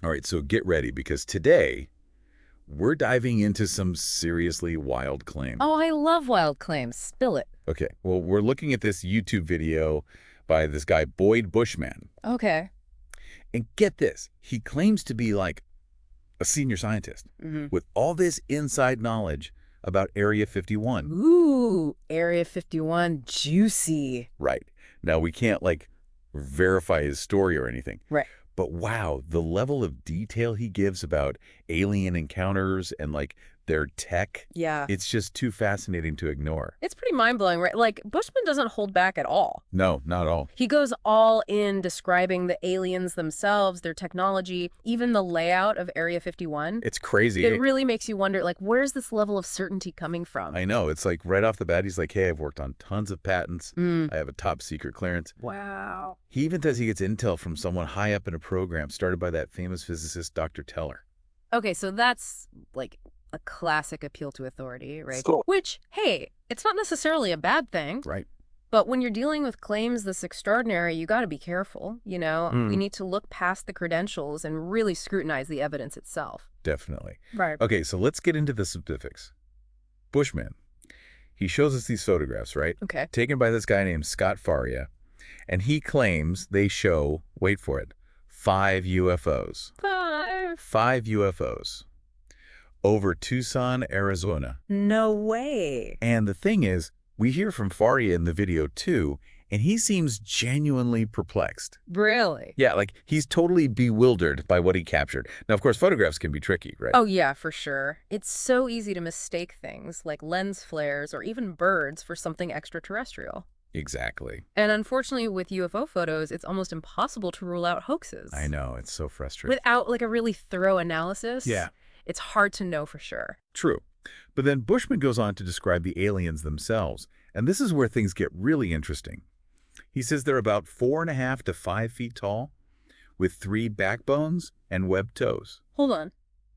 All right, so get ready because today we're diving into some seriously wild claims. Oh, I love wild claims. Spill it. Okay, well, we're looking at this YouTube video by this guy, Boyd Bushman. Okay. And get this, he claims to be like a senior scientist hmm with all this inside knowledge about Area 51. Ooh, Area 51, juicy. Right. Now, we can't like verify his story or anything, Right. but wow, the level of detail he gives about alien encounters and like their tech, Yeah. it's just too fascinating to ignore. It's pretty mind-blowing, right? Like, Bushman doesn't hold back at all. No, not at all. He goes all in describing the aliens themselves, their technology, even the layout of Area 51. It's crazy. It really makes you wonder, like, where's this level of certainty coming from? I know. It's like right off the bat, he's like, hey, I've worked on tons of patents. Mm. I have a top secret clearance. Wow. He even says he gets intel from someone high up in a program started by that famous physicist, Dr. Teller. Okay, so that's, like, a classic appeal to authority, right? So- Which, hey, it's not necessarily a bad thing. Right. But when you're dealing with claims this extraordinary, you got to be careful, you know? We need to look past the credentials and really scrutinize the evidence itself. Definitely. Right. Okay, so let's get into the specifics. Bushman, he shows us these photographs, right? Okay. Taken by this guy named Scott Faria, and he claims they show, wait for it, 5 UFOs. 5. 5 UFOs over Tucson, Arizona. No way. And the thing is, we hear from Faria in the video too, and he seems genuinely perplexed. Really? Yeah, like he's totally bewildered by what he captured. Now, of course, photographs can be tricky, right? Oh, yeah, for sure. It's so easy to mistake things like lens flares or even birds for something extraterrestrial. Exactly. And unfortunately, with UFO photos, it's almost impossible to rule out hoaxes. I know, it's so frustrating. Without like a really thorough analysis, Yeah. it's hard to know for sure. True. But then Bushman goes on to describe the aliens themselves, and this is where things get really interesting. He says they're about 4.5 to 5 feet tall, with 3 backbones and webbed toes. Hold on.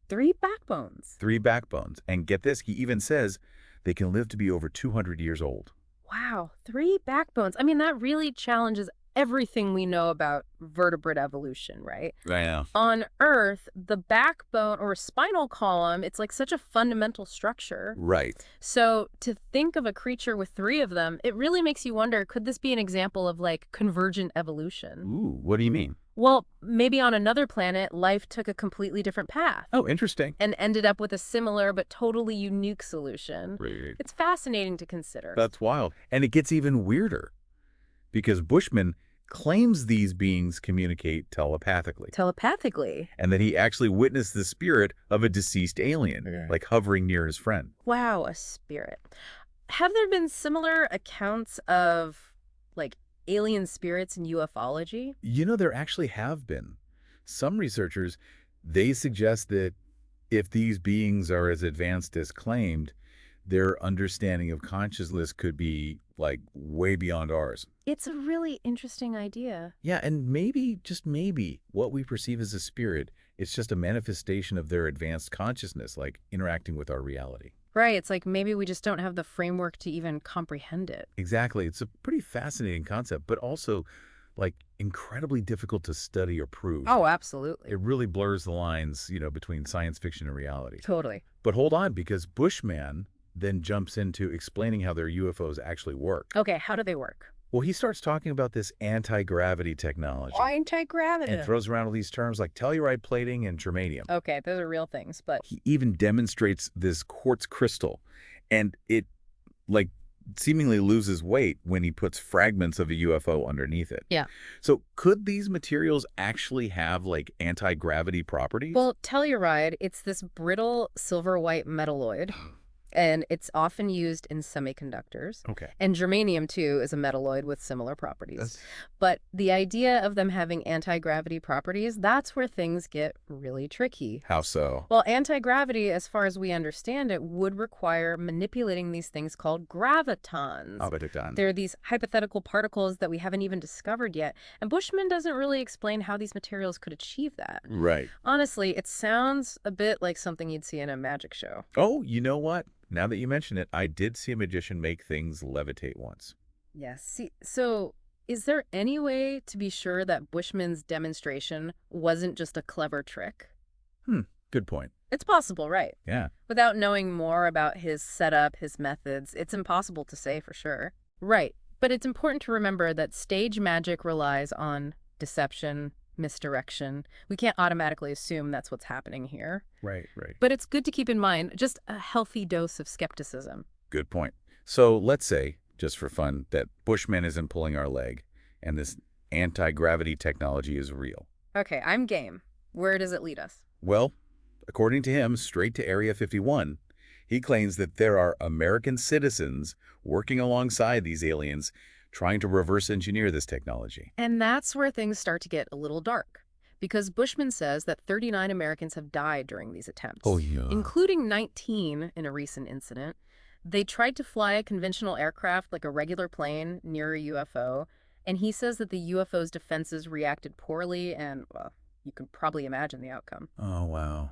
3 backbones. 3 backbones. And get this, he even says they can live to be over 200 years old. Wow, 3 backbones. I mean, that really challenges everything we know about vertebrate evolution, right? I know. On Earth, the backbone or spinal column, it's like such a fundamental structure. Right. So to think of a creature with 3 of them, it really makes you wonder, could this be an example of like convergent evolution? Ooh, what do you mean? Well, maybe on another planet, life took a completely different path Oh, interesting. and ended up with a similar but totally unique solution. Right. It's fascinating to consider. That's wild. And it gets even weirder because Bushman claims these beings communicate telepathically Telepathically. and that he actually witnessed the spirit of a deceased alien, like hovering near his friend. Wow, a spirit. Have there been similar accounts of like alien spirits in ufology? You know, there actually have been. Some researchers, they suggest that if these beings are as advanced as claimed, their understanding of consciousness could be like way beyond ours. It's a really interesting idea. Yeah, and maybe, just maybe, what we perceive as a spirit is just a manifestation of their advanced consciousness, like interacting with our reality. Right, it's like maybe we just don't have the framework to even comprehend it. Exactly. It's a pretty fascinating concept, but also like incredibly difficult to study or prove. Oh, absolutely. It really blurs the lines, between science fiction and reality. Totally. But hold on, because Bushman then jumps into explaining how their UFOs actually work. Okay, how do they work? Well, he starts talking about this anti-gravity technology Anti-gravity. and throws around all these terms like telluride plating and germanium. Okay, those are real things, but He even demonstrates this quartz crystal, and it like seemingly loses weight when he puts fragments of a UFO underneath it. yeah. So could these materials actually have like anti-gravity properties? Well, telluride, it's this brittle silver-white metalloid, and it's often used in semiconductors. Okay. And germanium, too, is a metalloid with similar properties. That's- But the idea of them having anti-gravity properties, that's where things get really tricky. How so? Well, anti-gravity, as far as we understand it, would require manipulating these things called gravitons. Abaddon. They're these hypothetical particles that we haven't even discovered yet. And Bushman doesn't really explain how these materials could achieve that. Right. Honestly, it sounds a bit like something you'd see in a magic show. Oh, you know what? Now that you mention it, I did see a magician make things levitate once. Yes. See, so Is there any way to be sure that Bushman's demonstration wasn't just a clever trick? Hmm, good point. It's possible, right? Yeah. Without knowing more about his setup, his methods, it's impossible to say for sure. Right. But it's important to remember that stage magic relies on deception, misdirection. We can't automatically assume that's what's happening here. Right, right. But it's good to keep in mind just a healthy dose of skepticism. Good point. So let's say, just for fun, that Bushman isn't pulling our leg and this anti-gravity technology is real. Okay, I'm game. Where does it lead us? Well, according to him, straight to Area 51. He claims that there are American citizens working alongside these aliens trying to reverse engineer this technology. And that's where things start to get a little dark. Because Bushman says that 39 Americans have died during these attempts, Yeah. including 19 in a recent incident. They tried to fly a conventional aircraft like a regular plane near a UFO, and he says that the UFO's defenses reacted poorly and, well, you can probably imagine the outcome. Oh, wow.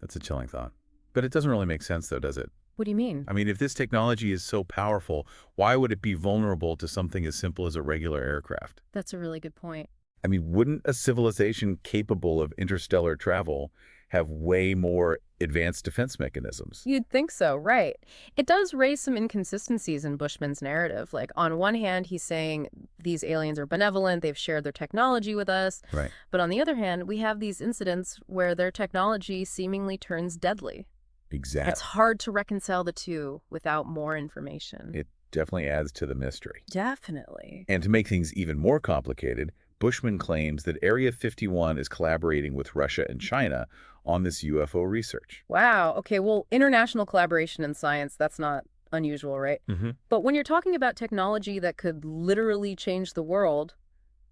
That's a chilling thought. But it doesn't really make sense, though, does it? What do you mean? I mean, if this technology is so powerful, why would it be vulnerable to something as simple as a regular aircraft? That's a really good point. I mean, wouldn't a civilization capable of interstellar travel have way more advanced defense mechanisms? You'd think so, right. It does raise some inconsistencies in Bushman's narrative. Like, on one hand, he's saying these aliens are benevolent, they've shared their technology with us. Right. But on the other hand, we have these incidents where their technology seemingly turns deadly. Exactly. It's hard to reconcile the two without more information. It definitely adds to the mystery. Definitely. And to make things even more complicated, Bushman claims that Area 51 is collaborating with Russia and China on this UFO research. Wow. Okay, well, international collaboration in science, that's not unusual, right? Mm-hmm. But when you're talking about technology that could literally change the world,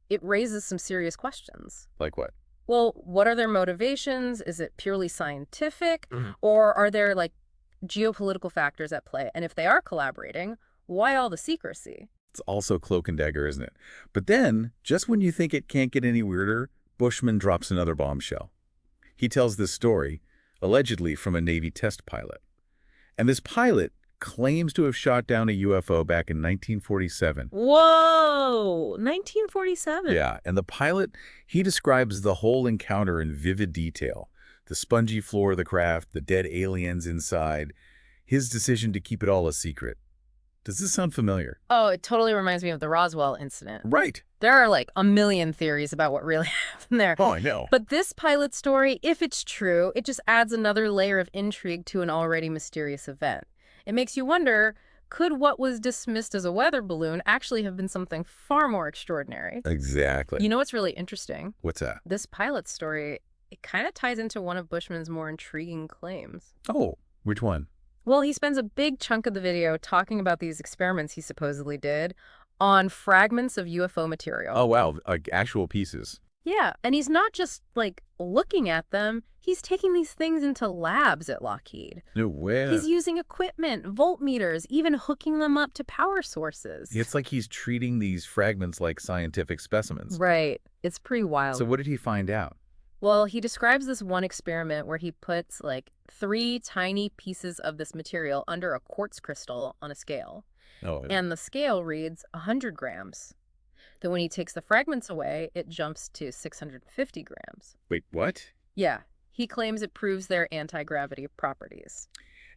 it raises some serious questions. Like what? Well, what are their motivations? Is it purely scientific? Mhm. Or are there, like, geopolitical factors at play? And if they are collaborating, why all the secrecy? It's also cloak and dagger, isn't it? But then, just when you think it can't get any weirder, Bushman drops another bombshell. He tells this story, allegedly from a Navy test pilot. And this pilot claims to have shot down a UFO back in 1947. Whoa! 1947? Yeah, and the pilot, he describes the whole encounter in vivid detail. The spongy floor of the craft, the dead aliens inside, his decision to keep it all a secret. Does this sound familiar? Oh, it totally reminds me of the Roswell incident. Right. There are like a million theories about what really happened there. Oh, I know. But this pilot story, if it's true, it just adds another layer of intrigue to an already mysterious event. It makes you wonder, could what was dismissed as a weather balloon actually have been something far more extraordinary? Exactly. You know what's really interesting? What's that? This pilot story, it kind of ties into one of Bushman's more intriguing claims. Oh, which one? Well, he spends a big chunk of the video talking about these experiments he supposedly did on fragments of UFO material. Oh, wow. Like actual pieces. Yeah, and he's not just, like, looking at them. He's taking these things into labs at Lockheed. No way. He's using equipment, voltmeters, even hooking them up to power sources. It's like he's treating these fragments like scientific specimens. Right. It's pretty wild. So what did he find out? Well, he describes this one experiment where he puts, like, 3 tiny pieces of this material under a quartz crystal on a scale. Oh, And the scale reads 100 grams. Then when he takes the fragments away, it jumps to 650 grams. wait, what? Yeah, he claims it proves their anti-gravity properties.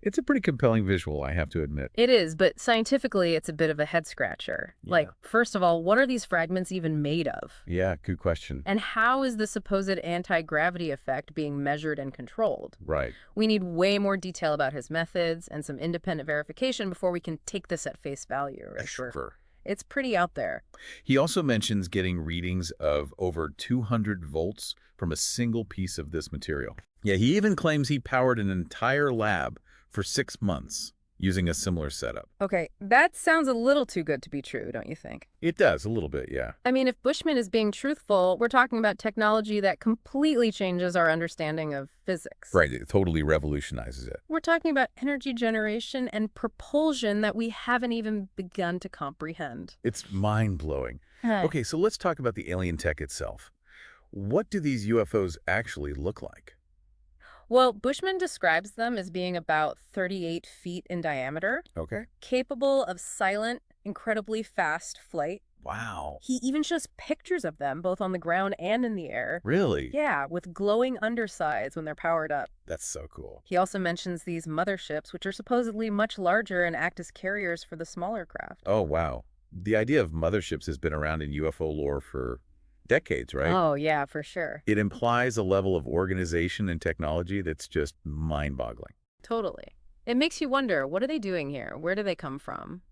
It's a pretty compelling visual, I have to admit. It is, but scientifically, it's a bit of a head-scratcher. Yeah. Like, first of all, what are these fragments even made of? Yeah, good question. And how is the supposed anti-gravity effect being measured and controlled? Right. We need way more detail about his methods and some independent verification before we can take this at face value. Right? Sure. It's pretty out there. He also mentions getting readings of over 200 volts from a single piece of this material. Yeah, he even claims he powered an entire lab for 6 months using a similar setup. Okay, that sounds a little too good to be true, don't you think? It does, a little bit, yeah. I mean, if Bushman is being truthful, we're talking about technology that completely changes our understanding of physics. Right, it totally revolutionizes it. We're talking about energy generation and propulsion that we haven't even begun to comprehend. It's mind-blowing. Okay, so let's talk about the alien tech itself. What do these UFOs actually look like? Well, Bushman describes them as being about 38 feet in diameter, Okay. capable of silent, incredibly fast flight. Wow. He even shows pictures of them, both on the ground and in the air. Really? Yeah, with glowing undersides when they're powered up. That's so cool. He also mentions these motherships, which are supposedly much larger and act as carriers for the smaller craft. Oh, wow. The idea of motherships has been around in UFO lore for decades, right? Oh, yeah, for sure. It implies a level of organization and technology that's just mind-boggling. Totally. It makes you wonder, what are they doing here? Where do they come from?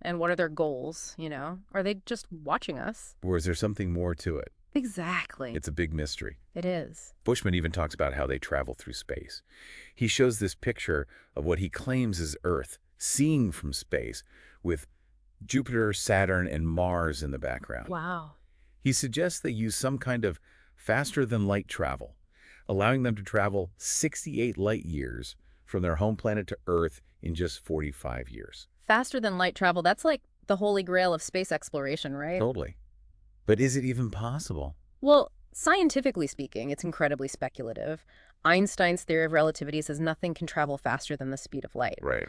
And what are their goals, you know? Are they just watching us? Or is there something more to it? Exactly. It's a big mystery. It is. Bushman even talks about how they travel through space. He shows this picture of what he claims is Earth, seen from space, with Jupiter, Saturn, and Mars in the background. Wow. He suggests they use some kind of faster-than-light travel, allowing them to travel 68 light years from their home planet to Earth in just 45 years. Faster than light travel, that's like the holy grail of space exploration, right? Totally. But is it even possible? Well, scientifically speaking, it's incredibly speculative. Einstein's theory of relativity says nothing can travel faster than the speed of light. Right.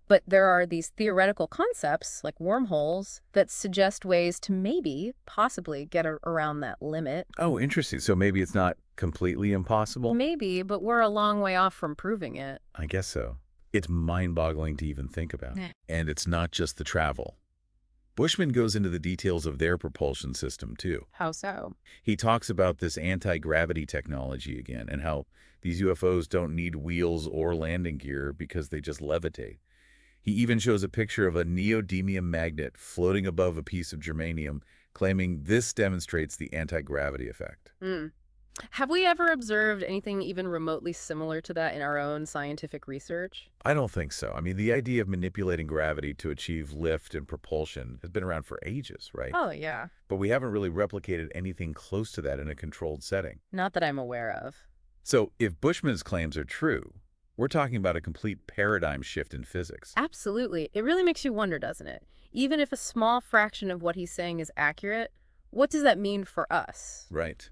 But there are these theoretical concepts, like wormholes, that suggest ways to maybe, possibly, get around that limit. Oh, interesting. So maybe it's not completely impossible? Maybe, but we're a long way off from proving it. I guess so. It's mind-boggling to even think about. Yeah. And it's not just the travel. Bushman goes into the details of their propulsion system, too. How so? He talks about this anti-gravity technology again and how these UFOs don't need wheels or landing gear because they just levitate. He even shows a picture of a neodymium magnet floating above a piece of germanium, claiming this demonstrates the anti-gravity effect. Have we ever observed anything even remotely similar to that in our own scientific research? I don't think so. I mean, the idea of manipulating gravity to achieve lift and propulsion has been around for ages, right? Oh, yeah. But we haven't really replicated anything close to that in a controlled setting. Not that I'm aware of. So if Bushman's claims are true, we're talking about a complete paradigm shift in physics. Absolutely. It really makes you wonder, doesn't it? Even if a small fraction of what he's saying is accurate, what does that mean for us? Right.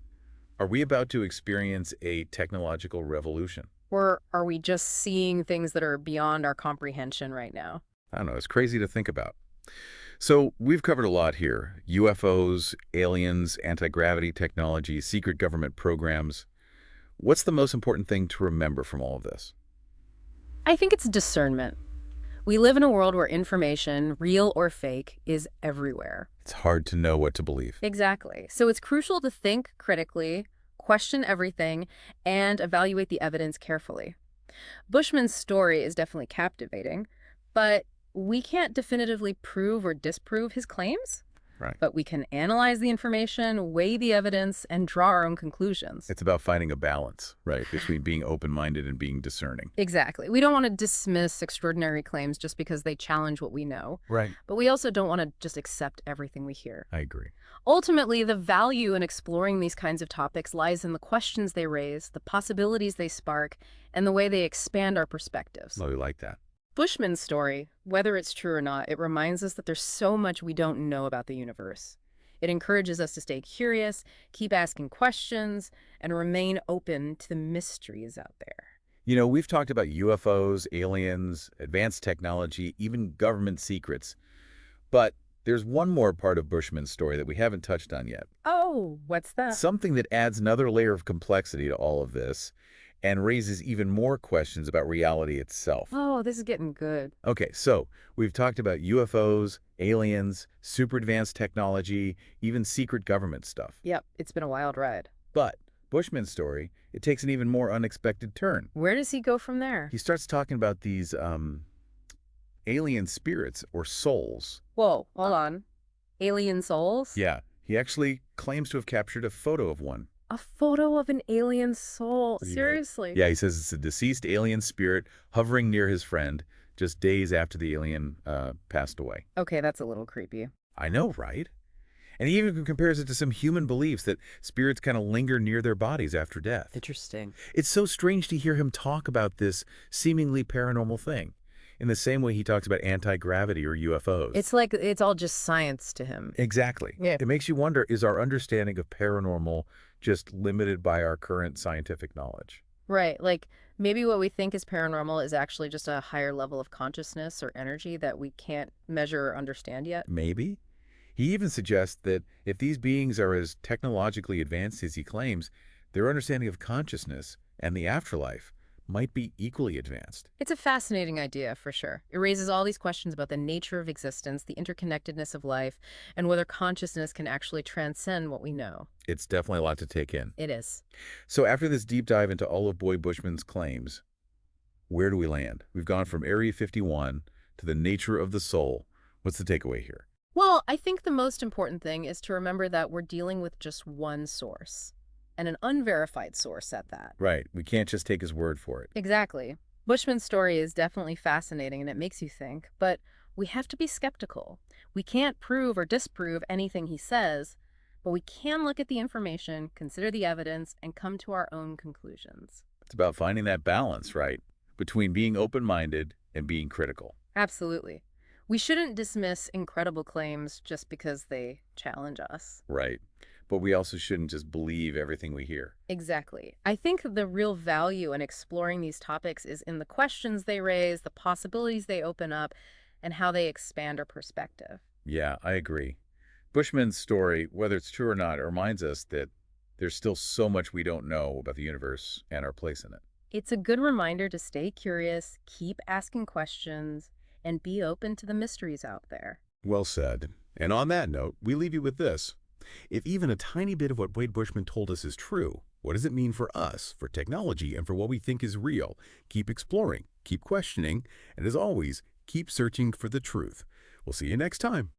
Are we about to experience a technological revolution? Or are we just seeing things that are beyond our comprehension right now? I don't know. It's crazy to think about. So we've covered a lot here. UFOs, aliens, anti-gravity technology, secret government programs. What's the most important thing to remember from all of this? I think it's discernment. We live in a world where information, real or fake, is everywhere. It's hard to know what to believe. Exactly. So it's crucial to think critically, question everything, and evaluate the evidence carefully. Bushman's story is definitely captivating, but we can't definitively prove or disprove his claims. Right. But we can analyze the information, weigh the evidence, and draw our own conclusions. It's about finding a balance, right, between being open-minded and being discerning. Exactly. We don't want to dismiss extraordinary claims just because they challenge what we know. Right. But we also don't want to just accept everything we hear. I agree. Ultimately, the value in exploring these kinds of topics lies in the questions they raise, the possibilities they spark, and the way they expand our perspectives. Well, we like that. Bushman's story, whether it's true or not, it reminds us that there's so much we don't know about the universe. It encourages us to stay curious, keep asking questions, and remain open to the mysteries out there. You know, we've talked about UFOs, aliens, advanced technology, even government secrets. But there's one more part of Bushman's story that we haven't touched on yet. Oh, what's that? Something that adds another layer of complexity to all of this and raises even more questions about reality itself. Oh, this is getting good. Okay, so we've talked about UFOs, aliens, super advanced technology, even secret government stuff. Yep, it's been a wild ride. But Bushman's story, it takes an even more unexpected turn. Where does he go from there? He starts talking about these alien spirits or souls. Whoa, hold on. Alien souls? Yeah, he actually claims to have captured a photo of one. A photo of an alien soul. Yeah. Seriously? Yeah, he says it's a deceased alien spirit hovering near his friend just days after the alien passed away. Okay, that's a little creepy. I know, right? And he even compares it to some human beliefs that spirits kind of linger near their bodies after death. Interesting. It's so strange to hear him talk about this seemingly paranormal thing in the same way he talks about anti-gravity or UFOs. It's like it's all just science to him. Exactly. Yeah. It makes you wonder, is our understanding of paranormal just limited by our current scientific knowledge? Right. Like maybe what we think is paranormal is actually just a higher level of consciousness or energy that we can't measure or understand yet. Maybe. He even suggests that if these beings are as technologically advanced as he claims, their understanding of consciousness and the afterlife might be equally advanced. It's a fascinating idea, for sure. It raises all these questions about the nature of existence, the interconnectedness of life, and whether consciousness can actually transcend what we know. It's definitely a lot to take in. It is. So after this deep dive into all of Boyd Bushman's claims, where do we land? We've gone from Area 51 to the nature of the soul. What's the takeaway here? Well, I think the most important thing is to remember that we're dealing with just one source, and an unverified source at that. Right. We can't just take his word for it. Exactly. Bushman's story is definitely fascinating and it makes you think, but we have to be skeptical. We can't prove or disprove anything he says, but we can look at the information, consider the evidence, and come to our own conclusions. It's about finding that balance, right, between being open-minded and being critical. Absolutely. We shouldn't dismiss incredible claims just because they challenge us. Right. But we also shouldn't just believe everything we hear. Exactly. I think the real value in exploring these topics is in the questions they raise, the possibilities they open up, and how they expand our perspective. Yeah, I agree. Bushman's story, whether it's true or not, reminds us that there's still so much we don't know about the universe and our place in it. It's a good reminder to stay curious, keep asking questions, and be open to the mysteries out there. Well said. And on that note, we leave you with this. If even a tiny bit of what Wade Bushman told us is true, what does it mean for us, for technology, and for what we think is real? Keep exploring, keep questioning, and as always, keep searching for the truth. We'll see you next time.